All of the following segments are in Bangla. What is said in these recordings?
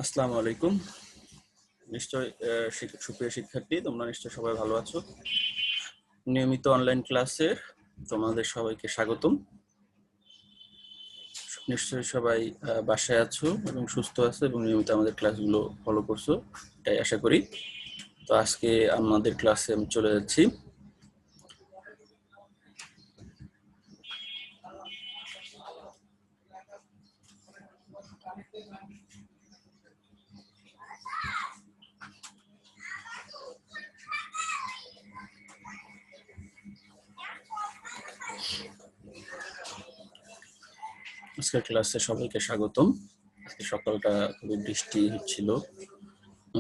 আসসালামু আলাইকুম। নিশ্চয় সুপ্রিয় শিক্ষার্থী, তোমরা নিশ্চয় সবাই ভালো আছো। নিয়মিত অনলাইন ক্লাসে তোমাদের সবাইকে স্বাগতম। নিশ্চয় সবাই বাসায় আছো এবং সুস্থ আছো এবং নিয়মিত আমাদের ক্লাসগুলো ফলো করছো, এটাই আশা করি। তো আজকে আমাদের ক্লাসে আমি চলে যাচ্ছি। আজকের ক্লাসে সবাইকে স্বাগতম। আজকে সকালটা খুবই বৃষ্টি হচ্ছিল,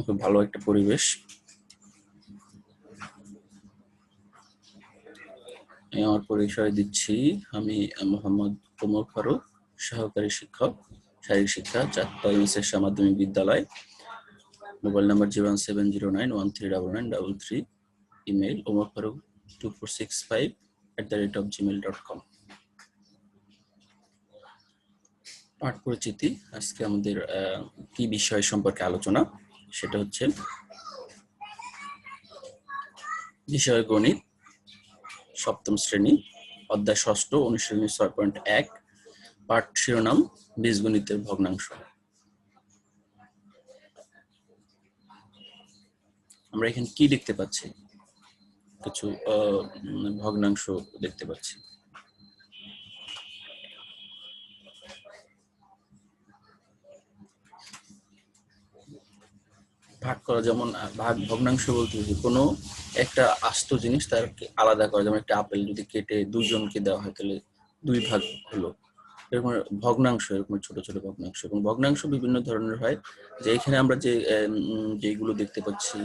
খুব ভালো একটা পরিবেশ। আমার পরিচয় দিচ্ছি, আমি মোহাম্মদ ওমর ফারুক, সহকারী শিক্ষক, শারীরিক শিক্ষা, চাঁদপাই মিসেস মাধ্যমিক বিদ্যালয়। Mobile number 01709139933, email omarfaruk2465@gmail.com। পাঠ পরিচিতি। আজকে আমাদের কি বিষয় সম্পর্কে আলোচনা, সেটা হচ্ছে বিষয় গণিত, সপ্তম শ্রেণী, অধ্যায় ষষ্ঠ, অনুশীলনী 6.1, পাঠ শিরোনাম বীজগণিতের ভগ্নাংশ। আমরা এখানে কি দেখতে পাচ্ছি? কিছু ভগ্নাংশ দেখতে পাচ্ছি। ভাগ করা, যেমন ভগ্নাংশ বলতে কোনো একটা আস্ত জিনিস তার আলাদা করা, যেমন একটা আপেল যদি কেটে দুইজনকে দেওয়া হয় তাহলে 2 ভাগ হলো, এরকম ভগ্নাংশ, এরকম ছোট ছোট ভগ্নাংশ। এবং ভগ্নাংশ বিভিন্ন ধরনের হয়, যে এখানে আমরা যেগুলো দেখতে পাচ্ছি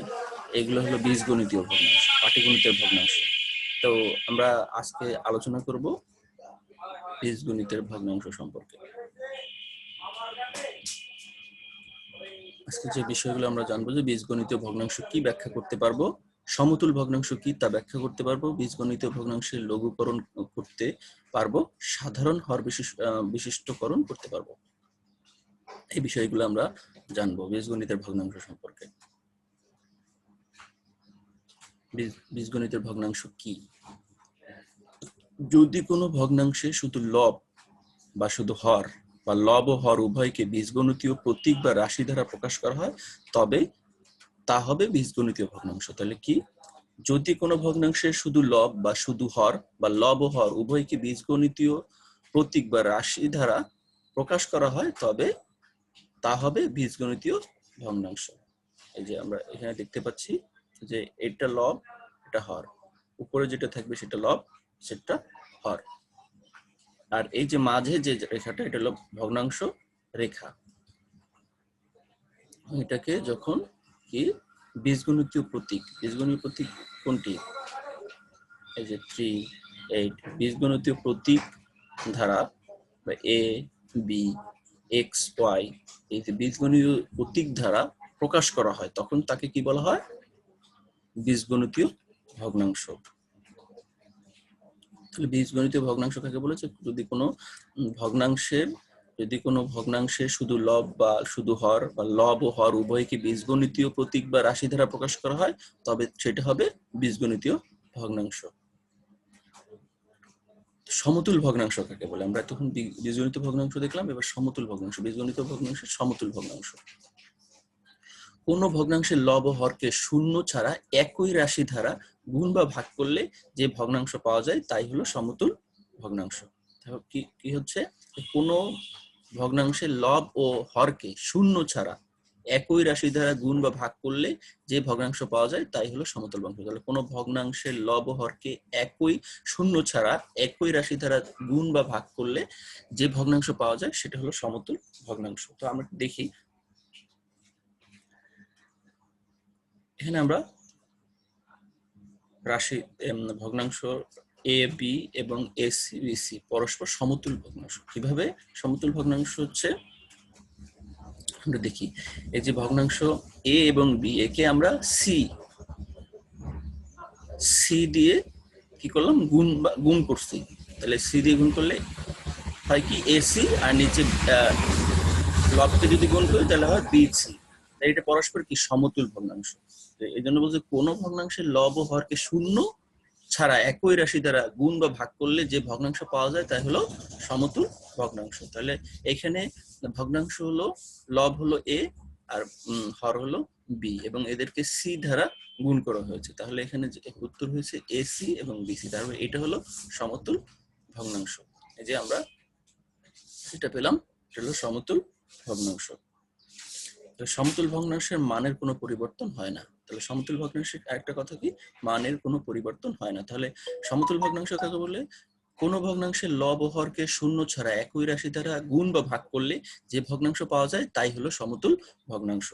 এগুলো হলো বীজগণিতীয় ভগ্নাংশ, পাটিগণিতের ভগ্নাংশ। তো আমরা আজকে আলোচনা করব বীজগণিতের ভগ্নাংশ সম্পর্কে। আজকে যে বিষয়গুলো আমরা জানবো, যে বীজগণিতীয় ভগ্নাংশ কি ব্যাখ্যা করতে পারবো, সমতুল ভগ্নাংশ কি তা ব্যাখ্যা করতে পারবো, বীজগণিতীয় ভগ্নাংশের লঘুকরণ করতে পারবো, সাধারণ হর বিশিষ্টকরণ করতে পারবো। এই বিষয়গুলো আমরা জানবো বীজগণিতের ভগ্নাংশ সম্পর্কে। বীজগণিতের ভগ্নাংশ কি? যদি কোনো ভগ্নাংশে শুধু লব বা শুধু হর বা লব ও হর উভয়কে বীজগণিতীয় প্রতীক বা রাশি দ্বারা প্রকাশ করা হয়, তবে তা হবে বীজগণিতীয় ভগ্নাংশ। তাহলে কি? যদি কোনো ভগ্নাংশে শুধু লব বা শুধু হর বা লব ও হর উভয়কে বীজগণিতীয় প্রতীক বা রাশি দ্বারা প্রকাশ করা হয়, তবে তা হবে বীজগণিতীয় ভগ্নাংশ। এই যে আমরা এখানে দেখতে পাচ্ছি যে এটা লব, এটা হর, উপরে যেটা থাকবে সেটা লব, সেটা হর, আর এই যে মাঝে যে রেখাটা, এটা হলো ভগ্নাংশ রেখা। এটাকে যখন কি বীজগণিতীয় প্রতীক, বীজগণিতীয় প্রতীক কোনটি? এই যে 3, 8, বীজগণিতীয় প্রতীক ধারা বা এ বি এক্স ওয়াই, এই যে বীজগণিতীয় প্রতীক ধারা প্রকাশ করা হয়, তখন তাকে কি বলা হয়? বীজগণিতীয় ভগ্নাংশ। তাহলে বীজগণিতীয় ভগ্নাংশ কাকে বলেছে? যদি কোনো ভগ্নাংশে শুধু লব বা শুধু হর বা লব ও হর উভয়কে বীজগণিতীয় প্রতীক বা রাশি দ্বারা প্রকাশ করা হয়, তবে সেটা হবে বীজগণিতীয় ভগ্নাংশ। সমতুল ভগ্নাংশ কাকে বলে? আমরা তখন বীজগণিত ভগ্নাংশ দেখলাম, এবার সমতুল ভগ্নাংশ। বীজগণিত ভগ্নাংশের সমতুল ভগ্নাংশ। কোন ভগ্নাংশের লব ও হরকে শূন্য ছাড়া একই রাশি দ্বারা গুণ বা ভাগ করলে যে ভগ্নাংশ পাওয়া যায় তাই হলো সমতুল ভগ্নাংশ। কি হচ্ছে? কোন ভগ্নাংশের লব ও হরকে শূন্য ছাড়া একই রাশি দ্বারা গুণ বা ভাগ করলে যে ভগ্নাংশ পাওয়া যায় তাই হলো সমতুল ভগ্নাংশ। তাহলে কোন ভগ্নাংশের লব ও হরকে শূন্য ছাড়া একই রাশি দ্বারা গুণ বা ভাগ করলে যে ভগ্নাংশ পাওয়া যায় সেটা হলো সমতুল ভগ্নাংশ। তো আমরা দেখি, এখানে আমরা রাশি ভগ্নাংশ এ বি এবং এসি বিসি পরস্পর সমতুল ভগ্নাংশ। কিভাবে সমতুল ভগ্নাংশ হচ্ছে আমরা দেখি। এই যে ভগ্নাংশ এ এবং বি, একে আমরা সি দিয়ে কি করলাম? গুণ করছি। তাহলে সি দিয়ে গুণ করলে হয় কি? এসি, আর নিচে লবকে যদি গুণ করি তাহলে হয় বিসি, তাই এটা পরস্পর কি সমতুল ভগ্নাংশ। এই জন্য বলছে কোন ভগ্নাংশের লব ও হরকে শূন্য ছাড়া একই রাশি দ্বারা গুণ বা ভাগ করলে যে ভগ্নাংশ পাওয়া যায় তাই হলো সমতুল ভগ্নাংশ। তাহলে এখানে ভগ্নাংশ হলো লব হলো এ আর হর হলো বি এবং এদেরকে সি দ্বারা গুণ করা হয়েছে, তাহলে এখানে উত্তর হয়েছে এসি এবং বিসি। তাহলে এটা হলো সমতুল ভগ্নাংশ। এই যে আমরা এটা পেলাম, এটা হলো সমতুল ভগ্নাংশ। সমতুল ভগ্নাংশের মানের কোনো পরিবর্তন হয় না। তাহলে সমতুল ভগ্নাংশের আরেকটা কথা কি, মানের কোনো পরিবর্তন হয় না। তাহলে সমতুল ভগ্নাংশ কাকে বলে? কোন ভগ্নাংশের লব ও হরকে শূন্য ছাড়া একই রাশি দ্বারা গুণ বা ভাগ করলে যে ভগ্নাংশ পাওয়া যায় তাই হলো সমতুল ভগ্নাংশ।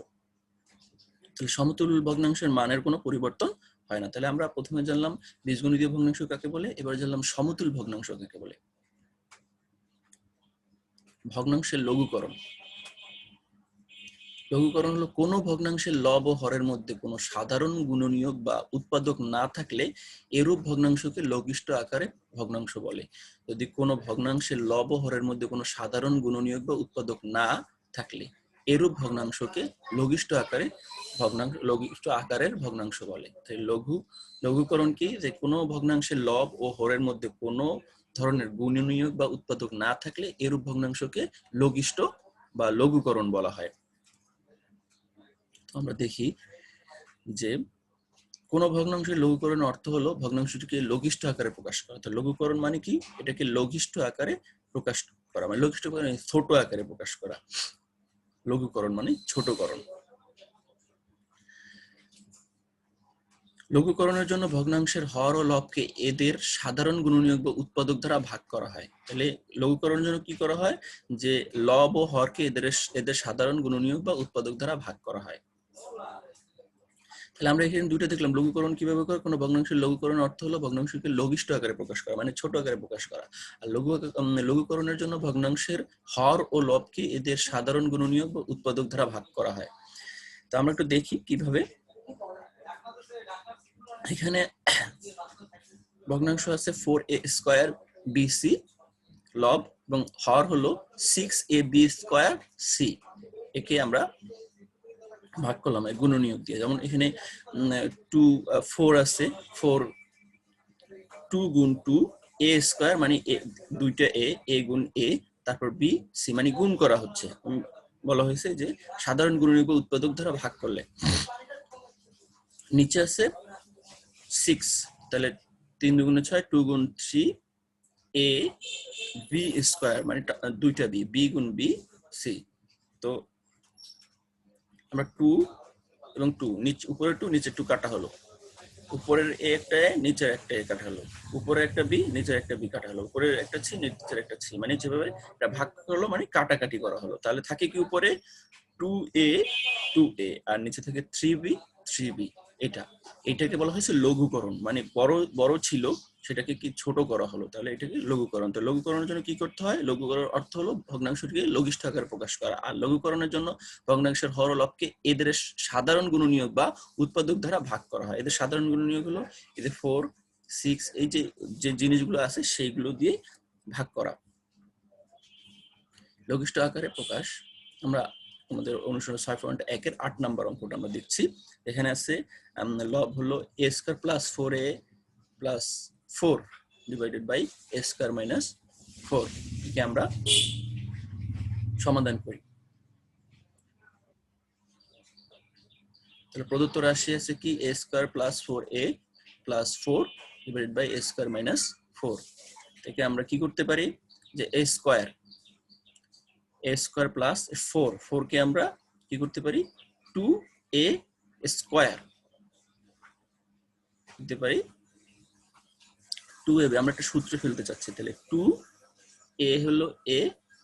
তাহলে সমতুল ভগ্নাংশের মানের কোনো পরিবর্তন হয় না। তাহলে আমরা প্রথমে জানলাম বীজগণিতীয় ভগ্নাংশ কাকে বলে, এবার জানলাম সমতুল ভগ্নাংশ কাকে বলে। ভগ্নাংশের লঘুকরণ। লঘুকরণ হলো কোনো ভগ্নাংশের লব ও হরের মধ্যে কোনো সাধারণ গুণনীয়ক বা উৎপাদক না থাকলে এরূপ ভগ্নাংশকে লঘিষ্ঠ আকারে ভগ্নাংশ বলে। যদি কোনো ভগ্নাংশের লব ও হরের মধ্যে কোনো সাধারণ গুণনীয়ক বা উৎপাদক না থাকলে এরূপ ভগ্নাংশকে লঘিষ্ঠ আকারের ভগ্নাংশ বলে। তাই লঘুকরণ কি, যে কোনো ভগ্নাংশের লব ও হরের মধ্যে কোনো ধরনের গুণনীয়ক বা উৎপাদক না থাকলে এরূপ ভগ্নাংশকে লঘিষ্ঠ বা লঘুকরণ বলা হয়। আমরা দেখি যে কোন ভগ্নাংশের লঘুকরণের অর্থ হলো ভগ্নাংশটিকে লঘিষ্ঠ আকারে প্রকাশ করা। তো লঘুকরণ মানে কি, এটাকে লঘিষ্ঠ আকারে প্রকাশ করা, মানে লঘিষ্ঠ মানে ছোট আকারে প্রকাশ করা। লঘুকরণ মানে ছোটকরণ। লঘুকরণের জন্য ভগ্নাংশের হর ও লবকে এদের সাধারণ গুণনীয়ক বা উৎপাদক দ্বারা ভাগ করা হয়। তাহলে লঘুকরণের জন্য কি করা হয়, যে লব ও হরকে এদের সাধারণ গুণনীয়ক বা উৎপাদক দ্বারা ভাগ করা হয়। তাহলে আমরা এখানে দুটো দেখলাম লঘুকরণ কিভাবে করে। কোনো ভগ্নাংশের লঘুকরণের অর্থ হলো ভগ্নাংশকে লঘিষ্ঠ আকারে প্রকাশ করা, মানে ছোট আকারে প্রকাশ করা। আর লঘুকরণের জন্য ভগ্নাংশের হর ও লবকে এদের সাধারণ গুণনীয়ক বা উৎপাদক দ্বারা ভাগ করা হয়। তো আমরা একটু দেখি কিভাবে। এখানে ভগ্নাংশ আছে 4a স্কয়ার বিসি লব এবং হর হলো 6ab স্কয়ার সি। একে আমরা ভাগ করলাম গুণনীয়ক দিয়ে। যেমন এখানে 4 আছে, 4 2 গুণ 2 a স্কয়ার মানে দুইটা a গুণ a, তারপর b c মানে গুণ করা হচ্ছে। বলা হয়েছে যে সাধারণ গুণনীয়ক উৎপাদক দ্বারা ভাগ করলে। নিচে আছে 6, তাহলে 3 দুগুণে 6, 2 গুণ 3 a b স্কয়ার মানে দুইটা b গুণ b c। তো আমরা 2 এবং 2 নিচে উপরে 2 নিচে 2 কাটা হলো, উপরের এ একটা এ নিচের একটা এ কাটা হলো, উপরের একটা বি নিচের একটা বি কাটা হলো, উপরের একটা সি নিচের একটা সি, মানে যেভাবে এটা ভাগ করলো মানে কাটাকাটি করা হলো। তাহলে থাকে কি উপরে 2a 2a আর নিচে থাকে 3b 3b। এটাকে বলা হয়েছে লঘুকরণ, মানে বড় ছিল সেটাকে কি ছোট করা হলো, তাহলে এটাকে লঘুকরণ। তো লঘুকরণের জন্য কি করতে হয়, লঘুকরণের অর্থ হলো ভগ্নাংশটিকে লঘিষ্ঠ আকারে প্রকাশ করা। আর লঘুকরণের জন্য ভগ্নাংশের হর ও লবকে এদের সাধারণ গুণনীয়ক বা উৎপাদক দ্বারা ভাগ করা হয়। এদের সাধারণ গুণনীয়ক হলো এই যে 4 6, এই যে জিনিসগুলো আছে সেইগুলো দিয়ে ভাগ করা। লঘিষ্ঠ আকারে প্রকাশ আমরা আমাদের অনুসরণ 6.1 এর 8 নম্বর অঙ্কটা আমরা দেখছি। এখানে আছে লব হলো a square plus 4a plus 4 divided by a square minus 4। একে আমরা সমাধান করি। তাহলে প্রদত্ত রাশি আছে কি a square plus 4a plus 4 divided by a square minus 4। একে আমরা কি করতে পারি, যে a স্কয়ার প্লাস 4 কে আমরা কি করতে পারি 2a স্কয়ার দিতে পারি 2ab। আমরা একটা সূত্র ফেলতে চাচ্ছি, তাহলে 2a হলো a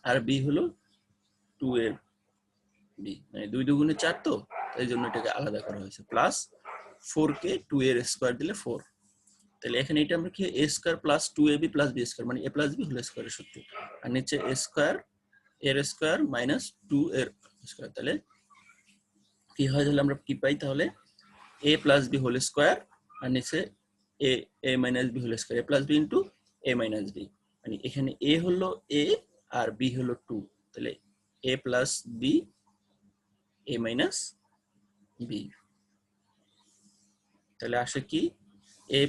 আর b হলো 2ab, মানে 2 দুগুণে 4, তো এই জন্য এটাকে আলাদা করা হয়েছে। প্লাস 4 কে 2 এর স্কয়ার দিলে 4। তাহলে এখানে এটা আমরা কি a square plus 2ab plus b square মানে a প্লাস b হোল স্কয়ারের সূত্র, আর নিচে a স্কয়ার এর স্কয়ার মাইনাস 2 এর স্কয়ার। তাহলে কি হয়, তাহলে আমরা কি পাই, তাহলে a plus b whole square আর নিচে a minus b whole square, a plus b a minus b, মানে এখানে a হলো a আর b হলো 2। তাহলে এ plus B A minus B. তাহলে আসে কি এ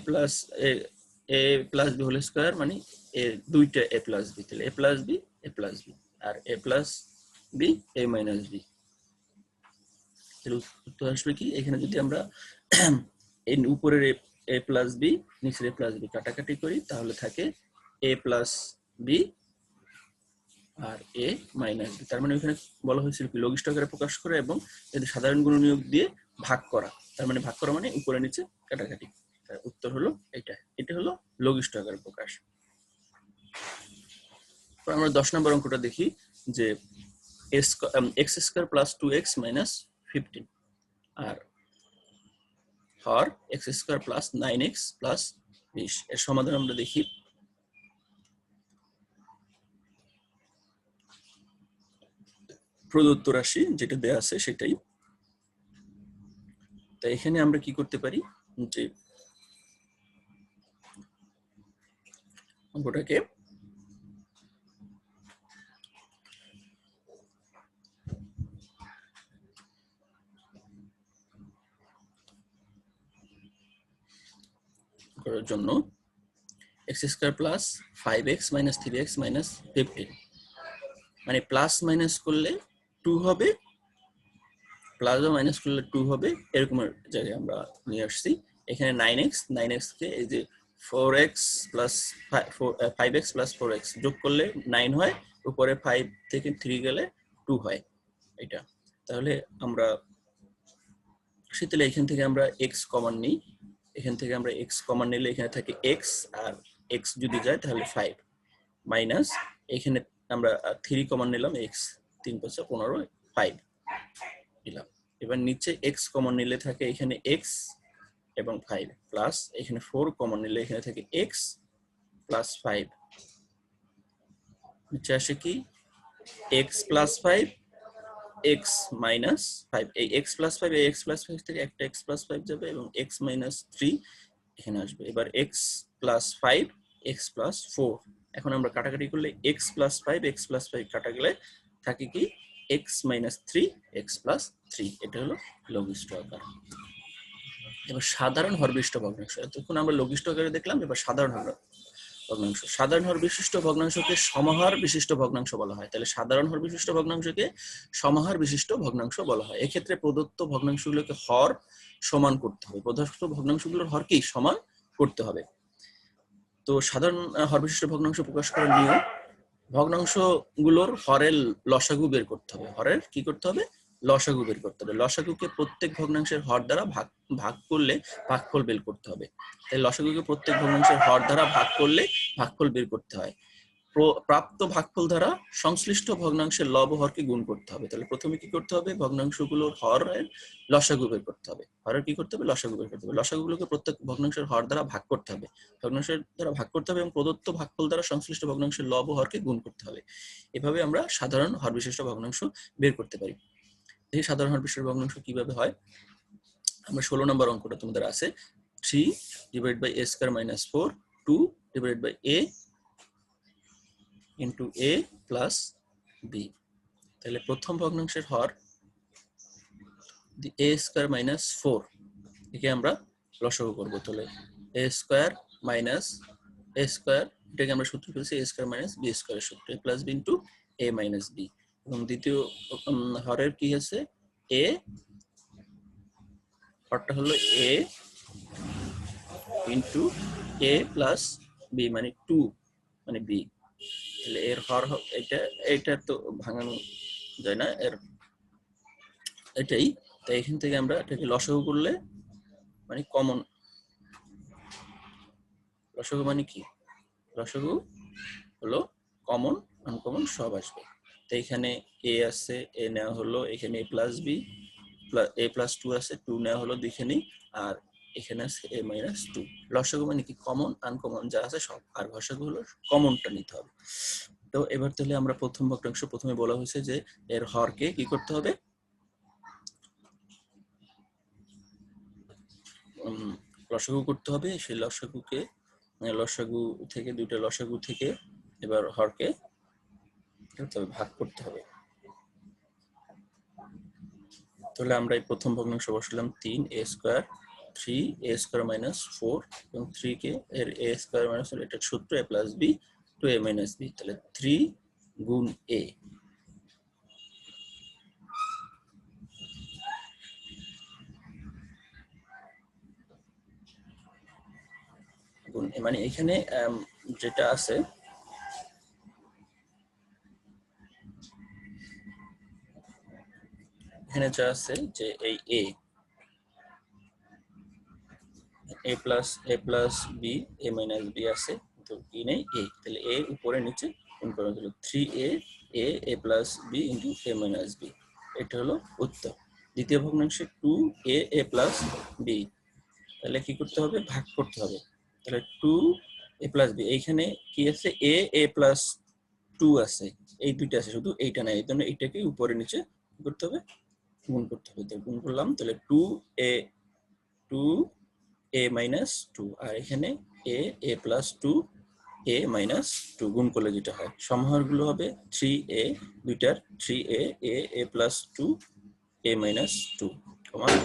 প্লাস বি হোল স্কয়ার মানে এ দুইটা এ প্লাস বি, তাহলে এ plus B R A plus B A minus B. তাহলে উত্তর আসবে কি, এখানে যদি আমরা উপরের এ প্লাস বি নিচের এ প্লাস বি কাটাকাটি করি তাহলে থাকে এ প্লাস বি আর এ মাইনাস বি। তার মানে ওখানে বলা হয়েছিল কি লঘিষ্ঠ আকারে প্রকাশ করা এবং যদি সাধারণ গুণনীয়ক দিয়ে ভাগ করা, তার মানে ভাগ করা মানে উপরে নিচে কাটাকাটি। উত্তর হলো এটা হলো লঘিষ্ঠ আকারে প্রকাশ। আমরা 10 নম্বর অঙ্কটা দেখি যে x square plus 2x minus 15 আর হর x square plus 9x plus 20। এর সমাধান আমরা দেখি। প্রদত্ত রাশি যেটা দেয়া আছে সেটাই। তাই এখানে আমরা কি করতে পারি যে অঙ্কটাকে করার জন্য x square plus 5x minus 3x minus 15 মানে প্লাস মাইনাস করলে 2 হবে, প্লাস ও মাইনাস করলে 2 হবে, এরকম জায়গায় আমরা নিয়ে আসছি। এখানে 9x কে এই যে 4x plus 5x plus 4x যোগ করলে 9 হয়, উপরে 5 থেকে 3 গেলে 2 হয় এটা। তাহলে আমরা সেটালে এখান থেকে আমরা x কমন নিই, এখান থেকে আমরা x কমন নিলে এখানে থাকে x আর x যদি যায় তাহলে 5 মাইনাস এখানে আমরা 3 কমন নিলাম, x 3 × 5 15 5 নিলাম। এবার নিচে x কমন নিলে থাকে এখানে x এবং 5 প্লাস এখানে 4 কমন নিলে এখানে থাকে x প্লাস 5, নিচে আসে কি x প্লাস 5 x মাইনাস 5। এই x প্লাস 5 এই x প্লাস 5 থেকে একটা x প্লাস 5 যাবে এবং x মাইনাস 3 এখানে আসবে। এবার x প্লাস 5 x প্লাস 4, এখন আমরা কাটাকাটি করলে x প্লাস 5 x প্লাস 5 কাটা গেলে থাকে কি x মাইনাস 3 x প্লাস 3। এটা হলো লঘিষ্ঠ আকার। এবার সাধারণ হরবিশিষ্ট ভগ্নাংশ, এতক্ষণ আমরা লঘিষ্ঠ আকারে দেখলাম, এবার সাধারণ ভগ্নাংশ। সাধারণ হর বিশিষ্ট ভগ্নাংশকে সমাহার বিশিষ্ট ভগ্নাংশ বলা হয়। তাহলে সাধারণ হর বিশিষ্ট ভগ্নাংশকে সমাহার বিশিষ্ট ভগ্নাংশ বলা হয়। এক্ষেত্রে প্রদত্ত ভগ্নাংশগুলোকে হর সমান করতে হবে, প্রদত্ত ভগ্নাংশগুলোর হরকে সমান করতে হবে। তো সাধারণ হর বিশিষ্ট ভগ্নাংশ প্রকাশ করার নিয়ম, ভগ্নাংশগুলোর হরের লসাগু বের করতে হবে। হরের কি করতে হবে? লসাগু বের করতে হবে। লসাগুকে প্রত্যেক ভগ্নাংশের হর দ্বারা ভাগ করলে ভাগফল বের করতে হবে। তাই লসাগুকে প্রত্যেক ভগ্নাংশের হর দ্বারা ভাগ করলে ভাগফল বের করতে হয়। প্রাপ্ত ভাগফল দ্বারা সংশ্লিষ্ট ভগ্নাংশের লব ও হরকে গুণ করতে হবে। তাহলে প্রথমে কি করতে হবে? ভগ্নাংশগুলোর হরের লসাগু বের করতে হবে। হরের কি করতে হবে? লসাগু বের করতে হবে। লসাগুলোকে প্রত্যেক ভগ্নাংশের হর দ্বারা ভাগ করতে হবে, ভগ্নাংশের দ্বারা ভাগ করতে হবে এবং প্রদত্ত ভাগফল দ্বারা সংশ্লিষ্ট ভগ্নাংশের লব ও হরকে গুণ করতে হবে। এভাবে আমরা সাধারণ হর বিশিষ্ট ভগ্নাংশ বের করতে পারি। এই সাধারণ হর বিশিষ্ট ভগ্নাংশ কিভাবে হয়? আমরা 16 নম্বর অঙ্কটা তোমাদের আছে 3 divide by a square minus 4 2 divide by a into a plus b। তাহলে প্রথম ভগ্নাংশের হর a স্কয়ার মাইনাস 4, একে আমরা লসাগু করব। তাহলে a square minus a square, এটাকে আমরা সূত্র পেয়েছি a স্কয়ার মাইনাস b স্কয়ারের সূত্র, a plus b into a minus b। এবং দ্বিতীয় হরের কি আছে? a, হরটা হলো a into a plus b মানে 2 মানে b। তাহলে এর হর এটা তো ভাঙানো যায় না, এর এটাই। তাই এখান থেকে আমরা এটাকে লসাগু করলে মানে কমন, লসাগু মানে কি? লসাগু হলো কমন আনকমন সব আসবে। তো এখানে a আছে, a নেওয়া হলো, এখানে a plus b a plus 2 আছে, 2 নেওয়া হলো দুইখানেই, আর এখানে আছে a মাইনাস 2। লসাগু মানে কি? কমন আনকমন যা আছে সব, আর লসাগু হলো কমনটা নিতে হবে। তো এবার তাহলে আমরা প্রথম ভগ্নাংশ, প্রথমে বলা হয়েছে যে এর হরকে কি করতে হবে? লসাগু করতে হবে। সেই লসাগুকে লসাগু থেকে দুইটা লসাগু থেকে এবার হরকে ভাগ করতে হবে। তাহলে আমরা এই প্রথম ভগ্নাংশ বসালাম 3a square 3a square minus 4 এবং 3 কে এর a স্কয়ার মাইনাস এটা সূত্র a plus b 2a minus b, তাহলে 3 গুণ a গুণ a, মানে এখানে যেটা আছে এখানে যা আছে যে এই a plus b a minus b আছে, তো কি নেই a, তাহলে a উপরে নিচে গুণ করা হলো 3a a plus b into a minus b, এটা হলো উত্তর। দ্বিতীয় ভগ্নাংশে 2a a প্লাস b, তাহলে কি করতে হবে, ভাগ করতে হবে। তাহলে 2a প্লাস b, এইখানে কি আছে a প্লাস 2 আছে, এই দুইটা আছে, শুধু এইটা নাই, এই জন্য এইটাকে উপরে নিচে কি করতে হবে, গুণ করতে হবে। তো গুণ করলাম, তাহলে 2a মাইনাস 2, আর এখানে a প্লাস 2a মাইনাস 2 গুণ করলে যেটা হয় সমাহারগুলো হবে 3a, দুইটার 3a a plus 2a minus 2,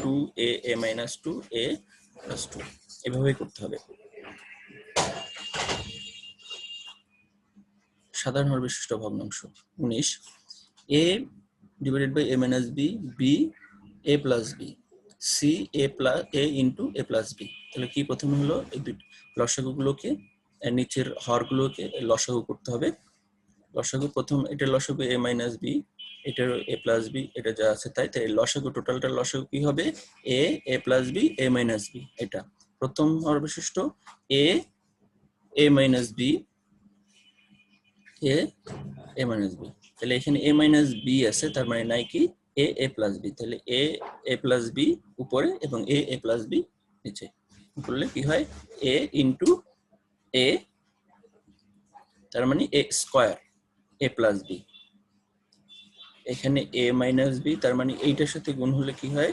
2a minus 2a plus 2, এভাবেই করতে হবে। সাধারণ হর বিশিষ্ট ভগ্নাংশ 19, a divided by a minus b, b a plus b, c a into a plus b। তাহলে কি প্রথমে হলো এই দুই লসাগুগুলোকে নিচের হরগুলোকে লসাগু করতে হবে। লসাগু প্রথম এটা লসাগু a মাইনাস b, এটার a প্লাস b, এটা যা আছে তাই, তাই লসাগু টোটালটার লসাগু কি হবে a plus b a minus b, এটা প্রথম হর বিশিষ্ট a minus b a minus b, তাহলে এখানে a মাইনাস b আছে, তার মানে নাই কি a প্লাস b, তাহলে a প্লাস b উপরে এবং a প্লাস b নিচে করলে কি হয় a ইন্টু a, তার মানে a square a plus b, এখানে a মাইনাস b, তার মানে এইটার সাথে গুণ হলে কি হয়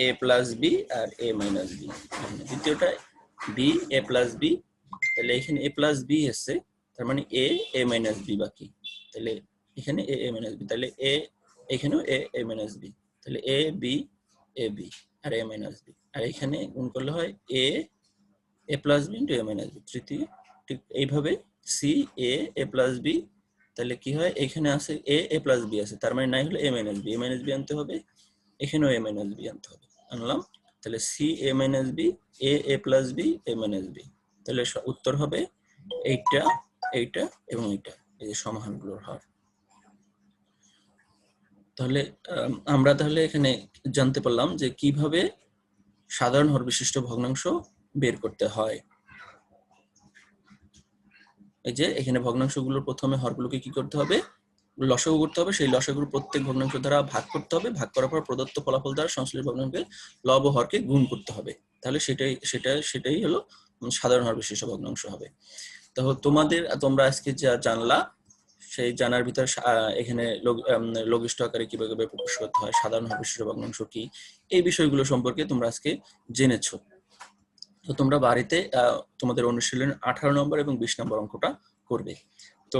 a প্লাস b আর a মাইনাস b, দ্বিতীয়টা b a প্লাস b, তাহলে এখানে a প্লাস b আছে, তার মানে a মাইনাস b বাকি, তাহলে এখানে a মাইনাস b, তাহলে এখানেও a মাইনাস b, তাহলে a b আর a মাইনাস b, আর এখানে গুণ করলে হয় a plus b into a minus b, তৃতীয় ঠিক এইভাবে c a প্লাস b, তাহলে কি হয় এখানে আছে a প্লাস b আছে, তার মানে নাই হলো a মাইনাস b আনতে হবে, এখানেও a মাইনাস b আনতে হবে, আনলাম, তাহলে c a minus b a plus b a minus b, তাহলে উত্তর হবে এইটা এইটা এবং এইটা, এই যে সমাহারগুলোর হার। তাহলে আমরা তাহলে এখানে জানতে পারলাম যে কিভাবে সাধারণ হর বিশিষ্ট ভগ্নাংশ বের করতে হয়। এই যে এখানে ভগ্নাংশগুলোর প্রথমে হরগুলোকে কি করতে হবে, লসাগু করতে হবে, সেই লসাগুর প্রত্যেক ভগ্নাংশ দ্বারা ভাগ করতে হবে, ভাগ করার পর প্রদত্ত ফলাফল দ্বারা সংশ্লিষ্ট ভগ্নাংশকে লব ও হরকে গুণ করতে হবে, তাহলে সেটাই হলো সাধারণ হর বিশিষ্ট ভগ্নাংশ হবে। তো তোমরা আজকে যা জানলা সেই জানার ভিতর এখানে লঘিষ্ঠ আকারে কিভাবে প্রকাশ করতে হয়, সাধারণ হর বিশিষ্ট ভগ্নাংশ কি, এই বিষয়গুলো সম্পর্কে তোমরা আজকে জেনেছো। তো তোমরা বাড়িতে তোমাদের অনুশীলনের 18 নম্বর এবং 20 নম্বর অঙ্কটা করবে। তো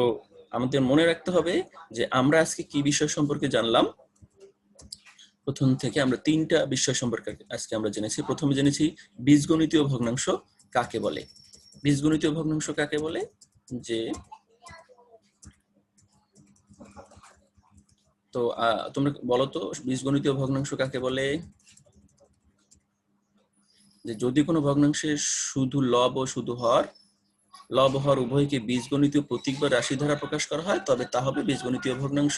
আমাদের মনে রাখতে হবে যে আমরা আজকে কি বিষয় সম্পর্কে জানলাম। প্রথম থেকে আমরা তিনটা বিষয় সম্পর্কে আজকে আমরা জেনেছি। প্রথমে জেনেছি বীজগণিতীয় ভগ্নাংশ কাকে বলে। বীজগণিতীয় ভগ্নাংশ কাকে বলে, যে তো তোমরা বলো তো বীজগণিতীয় ভগ্নাংশ কাকে বলে। যে যদি কোনো ভগ্নাংশের শুধু লব ও শুধু হর, লব হর উভয়কে বীজগণিতীয় প্রতীক বা রাশি দ্বারা প্রকাশ করা হয়, তবে তা হবে বীজগণিতীয় ভগ্নাংশ।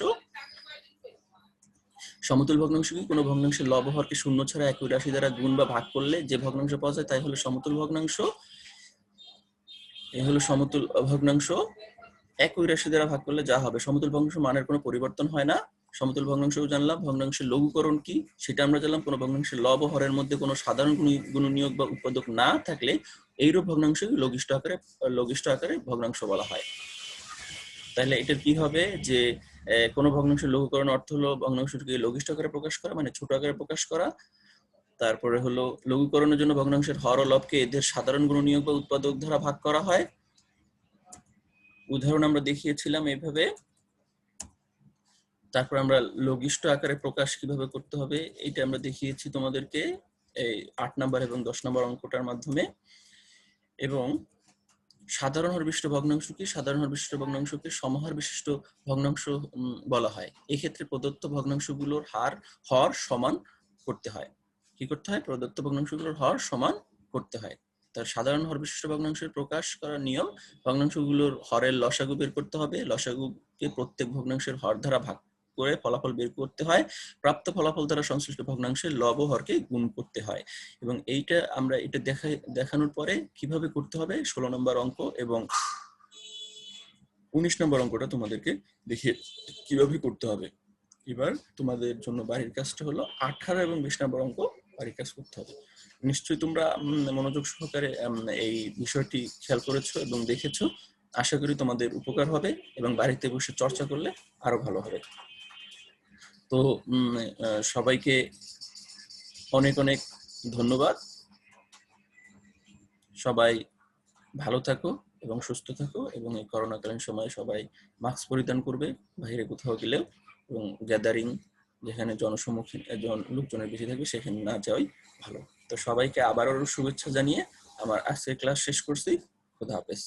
সমতুল ভগ্নাংশ কি, কোনো ভগ্নাংশের লব হরকে শূন্য ছাড়া একই রাশি দ্বারা গুণ বা ভাগ করলে যে ভগ্নাংশ পাওয়া যায় তাই হলো সমতুল ভগ্নাংশ। এই হলো সমতুল ভগ্নাংশ, একই রাশি দ্বারা ভাগ করলে যা হবে। সমতুল ভগ্নাংশ মানের কোনো পরিবর্তন হয় না। সমতুল ভগ্নাংশও জানলাম। ভগ্নাংশের লঘুকরণ কি সেটা আমরা জানলাম। কোনো ভগ্নাংশের লব ও হরের মধ্যে কোনো সাধারণ গুণনীয়ক বা উৎপাদক না থাকলে এইরূপ ভগ্নাংশকে লঘিষ্ঠ আকারে ভগ্নাংশ বলা হয়। তাহলে এটার কি হবে, যে কোনো ভগ্নাংশের লঘুকরণ অর্থ হলো ভগ্নাংশটিকে লঘিষ্ঠ আকারে প্রকাশ করা, মানে ছোট আকারে প্রকাশ করা। তারপরে হলো লঘুকরণের জন্য ভগ্নাংশের হর ও লবকে এদের সাধারণ গুণনীয়ক বা উৎপাদক দ্বারা ভাগ করা হয়। উদাহরণ আমরা দেখিয়েছিলাম এইভাবে, তারপর আমরা লঘিষ্ঠ আকারে প্রকাশ কিভাবে করতে হবে এটা আমরা দেখিয়েছি তোমাদেরকে এই 8 নাম্বার এবং 10 নাম্বার অঙ্কটার মাধ্যমে। এবং সাধারণ হর বিশিষ্ট ভগ্নাংশ কি? সাধারণ হর বিশিষ্ট ভগ্নাংশকে সমহার বিশিষ্ট ভগ্নাংশ বলা হয়। এক্ষেত্রে প্রদত্ত ভগ্নাংশগুলোর হর সমান করতে হয়। কি করতে হয়? প্রদত্ত ভগ্নাংশগুলোর হর সমান করতে হয়। তার সাধারণ হর বিশিষ্ট ভগ্নাংশের প্রকাশ করার নিয়ম, ভগ্নাংশগুলোর হরের লসাগু বের করতে হবে। লসাগুকে প্রত্যেক ভগ্নাংশের হর দ্বারা ভাগ করে ফলাফল বের করতে হয়। প্রাপ্ত ফলাফল দ্বারা সংশ্লিষ্ট ভগ্নাংশের লব ও হরকে গুণ করতে হয়। এবং এইটা আমরা এটা দেখানোর পরে কিভাবে করতে হবে 16 নম্বর অঙ্ক এবং 19 নম্বর অঙ্কটা তোমাদেরকে দেখিয়ে কিভাবে করতে হবে। এবার তোমাদের জন্য বাড়ির কাজটা হলো 18 এবং 20 নম্বর অঙ্ক বাড়ির কাজ করতে হবে। নিশ্চয়ই তোমরা মনোযোগ সহকারে এই বিষয়টি খেয়াল করেছো এবং দেখেছো। আশা করি তোমাদের উপকার হবে এবং বাড়িতে বসে চর্চা করলে আরো ভালো হবে। তো সবাইকে অনেক অনেক ধন্যবাদ। সবাই ভালো থাকো এবং সুস্থ থাকো এবং এই করোনাকালীন সময়ে সবাই মাস্ক পরিধান করবে বাইরে কোথাও গেলেও, এবং গ্যাদারিং যেখানে জনসম্মুখীন লোকজনের বেশি থাকবে সেখানে না যাওয়াই ভালো। তো সবাইকে আবারও শুভেচ্ছা জানিয়ে আমার আজকের ক্লাস শেষ করছি। খোদা হাফেজ।